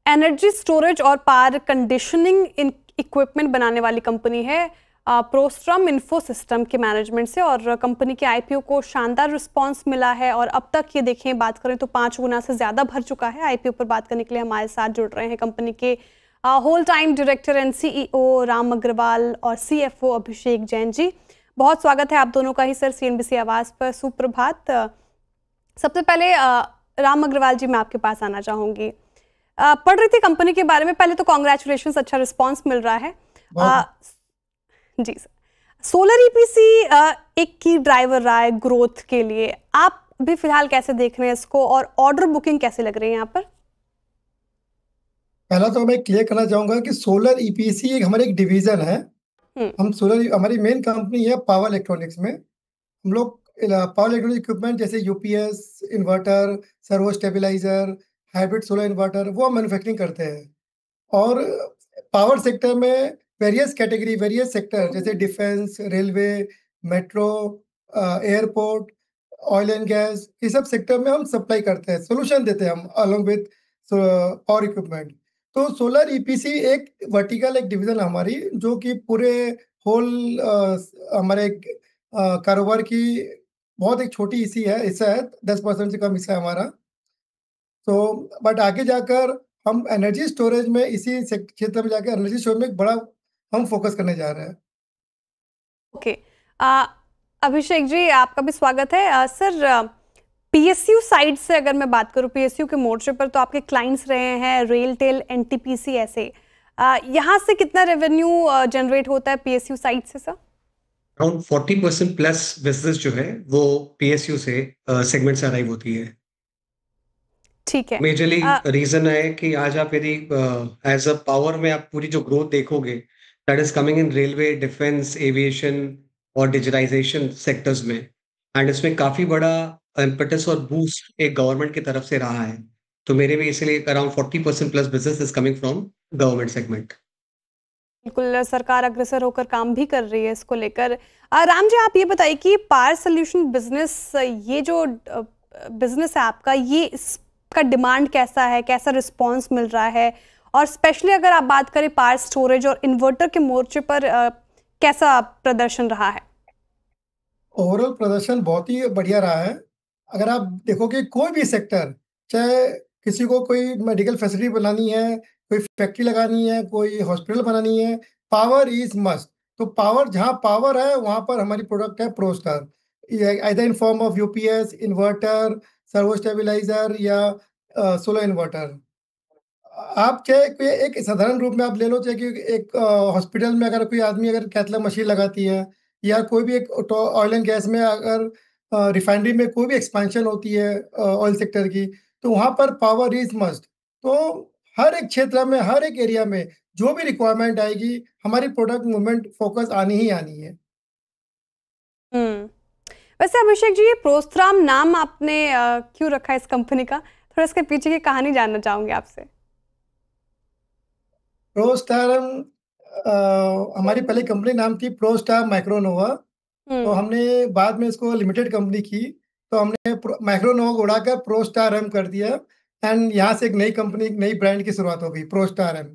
Energy storage और power conditioning equipment बनाने वाली कंपनी है प्रोस्ट्रम इन्फो सिस्टम के मैनेजमेंट से, और कंपनी के आईपीओ को शानदार रिस्पांस मिला है और अब तक ये देखें बात करें तो 5 गुना से ज़्यादा भर चुका है। आईपीओ पर बात करने के लिए हमारे साथ जुड़ रहे हैं कंपनी के whole time director and CEO Ram Agarwal और सीएफओ अभिषेक जैन जी। बहुत स्वागत है आप दोनों का ही सर सीएनबीसी आवाज़ पर। सुप्रभात। सबसे पहले राम अग्रवाल जी, मैं आपके पास आना चाहूँगी। पढ़ रही थी कंपनी के बारे में, पहले तो कॉन्ग्रेचुलेशन, अच्छा रिस्पांस मिल रहा है जी सर। सोलर ईपीसी एक की ड्राइवर रहा है ग्रोथ के लिए, आप भी फिलहाल कैसे देख रहे हैं इसको और ऑर्डर बुकिंग कैसे लग रही है यहाँ पर? पहला तो मैं क्लियर करना चाहूंगा कि सोलर ईपीसी एक हमारे एक डिवीजन है। हम सोलर, हमारी मेन कंपनी है पावर इलेक्ट्रॉनिक्स में। हम लोग पावर इलेक्ट्रॉनिक इक्विपमेंट जैसे UPS, inverter, servo stabiliser, hybrid solar inverter वो हम मैन्युफैक्चरिंग करते हैं। और पावर सेक्टर में वेरियस कैटेगरी, वेरियस सेक्टर जैसे defence, railway, metro, airport, oil and gas, ये सब सेक्टर में हम सप्लाई करते हैं, सोल्यूशन देते हैं हम अलॉन्ग विद पावर इक्विपमेंट। तो सोलर ईपीसी एक वर्टिकल एक डिवीजन हमारी, जो कि पूरे होल हमारे कारोबार की बहुत एक छोटी हिस्सा है, 10% से कम हिस्सा है हमारा। तो बट आगे जाकर हम एनर्जी स्टोरेज में, इसी क्षेत्र में जाकर एनर्जी स्टोरेज में एक बड़ा हम फोकस करने जा रहे हैं। ओके, अभिषेक जी आपका भी स्वागत है। सर, पीएसयू साइड से अगर मैं बात करूं, पीएसयू के मोर्चे पर तो आपके क्लाइंट्स रहे हैं रेलटेल, एनटीपीसी, ऐसे यहाँ से कितना रेवेन्यू जनरेट होता है पीएसयू साइड से सर? अराउंड 40% प्लस बिजनेस जो है वो पीएसयू से सेगमेंट से अराइव होती है। ठीक है। मेजरली रीजन है कि आज आप यदि एज अ पावर में आप पूरी जो ग्रोथ देखोगे, that is coming in railway, defence, aviation और डिजिटाइजेशन सेक्टर्स में। एंड इसमें काफी बड़ा इम्पेटस और बूस्ट एक गवर्नमेंट की तरफ से रहा है। तो मेरे भी इसलिए around 40% plus business is coming from government segment. बिल्कुल, सरकार अग्रसर होकर काम भी कर रही है इसको लेकर। राम जी, आप ये बताइए कि पावर सोल्यूशन बिजनेस, ये जो बिजनेस है आपका, ये इसका डिमांड कैसा है, कैसा रिस्पांस मिल रहा है, और स्पेशली अगर आप बात करें पावर स्टोरेज और इन्वर्टर के मोर्चे पर कैसा प्रदर्शन रहा है? ओवरऑल प्रदर्शन बहुत ही बढ़िया रहा है। अगर आप देखोगे कोई भी सेक्टर, चाहे किसी को कोई मेडिकल फैसिलिटी बनानी है, कोई फैक्ट्री लगानी है, कोई हॉस्पिटल बनानी है, पावर इज मस्ट। तो पावर, जहाँ पावर है वहाँ पर हमारी प्रोडक्ट है Prostar, either in form of UPS, inverter, servo stabiliser या सोलर इन्वर्टर। आप चाहे कोई एक साधारण रूप में आप ले लो, चाहे कि एक हॉस्पिटल में अगर कोई आदमी अगर कैथलैब मशीन लगाती है, या कोई भी एक ऑयल एंड गैस में अगर रिफाइनरी में कोई भी एक्सपेंशन होती है ऑयल सेक्टर की, तो वहाँ पर पावर इज मस्ट। तो हर एक क्षेत्र में, हर एक एरिया में जो भी रिक्वायरमेंट आएगी, हमारी प्रोडक्ट मूवमेंट फोकस आनी ही आनी है। वैसे अभिषेक जी, ये प्रोस्ट्राम नाम आपने क्यों रखा है इस कंपनी का? थोड़ा इसके पीछे की कहानी जानना चाहूंगी आपसे। प्रोस्टार हमारी पहले कंपनी नाम थी प्रोस्टार माइक्रोनोवा। तो हमने बाद में इसको लिमिटेड कंपनी की, तो हमने माइक्रोनोवा को उड़ाकर प्रोस्टार एम कर दिया। एंड यहाँ से एक नई कंपनी, एक नई ब्रांड की शुरुआत हो गई, प्रोस्टार एम।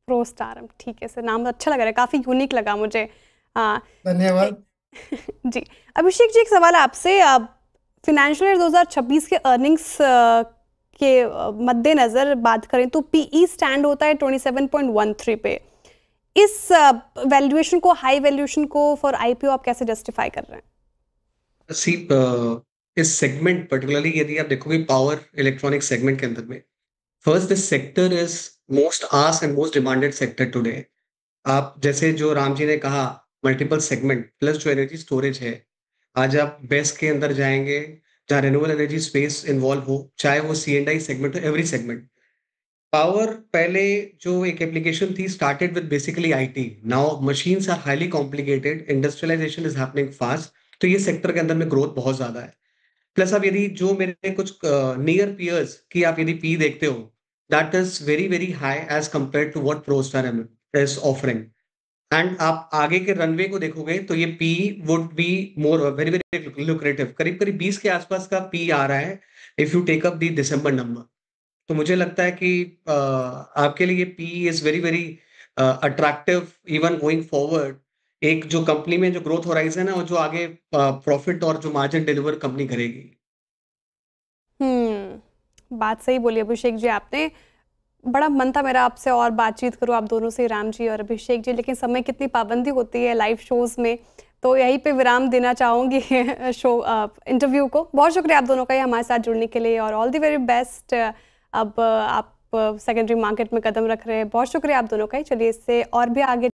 प्रोस्टार एम, ठीक है सर, नाम अच्छा लग रहा है, काफी यूनिक लगा मुझे। धन्यवाद जी। अभिषेक जी, एक सवाल आपसे। फिनेंशियल ईयर 2026 के अर्निंग्स के मद्देनजर बात करें तो पीई स्टैंड होता है 27.13 पे। इस वैल्यूएशन को, हाई वैल्यूएशन को फॉर आईपीओ आप कैसे जस्टिफाई कर रहे हैं? सी इस सेगमेंट पर्टिकुलरली यदि आप देखोगे पावर इलेक्ट्रॉनिक सेगमेंट के अंदर में, first this sector is most asked and most demanded sector today. आप जैसे जो राम जी ने कहा, मल्टीपल सेगमेंट प्लस जो एनर्जी स्टोरेज है, आज आप बेस्ट के अंदर जाएंगे जहाँ रिन्यूएबल एनर्जी स्पेस इन्वॉल्व हो, चाहे वो सी एंड आई सेगमेंट हो, एवरी सेगमेंट। पावर पहले जो एक एप्लीकेशन थी, started with basically IT, now machines are highly complicated, industrialisation is happening fast. तो ये सेक्टर के अंदर में ग्रोथ बहुत ज्यादा है। प्लस अब यदि जो मेरे कुछ नियर पीयर्स की आप यदि पी देखते हो, that is very very high as compared to what Prostar is offering. And आप आगे के रनवे को देखोगे तो ये P would be more very very lucrative, करीब करीब 20 के आसपास का पी आ रहा है if you take up the December number. तो मुझे लगता है कि आपके लिए P is very very attractive even going forward. एक जो कंपनी में जो ग्रोथ होराइज़न है और जो आगे प्रॉफिट और जो मार्जिन डिलीवर कंपनी करेगी। बात सही बोली अभिषेक जी आपने। बड़ा मन था मेरा आपसे और बातचीत करूँ आप दोनों से, राम जी और अभिषेक जी, लेकिन समय कितनी पाबंदी होती है लाइव शोज़ में, तो यहीं पे विराम देना चाहूँगी इंटरव्यू को। बहुत शुक्रिया आप दोनों का ये हमारे साथ जुड़ने के लिए और ऑल द वेरी बेस्ट। अब आप सेकेंडरी मार्केट में कदम रख रहे हैं, बहुत शुक्रिया आप दोनों का। चलिए इससे और भी आगे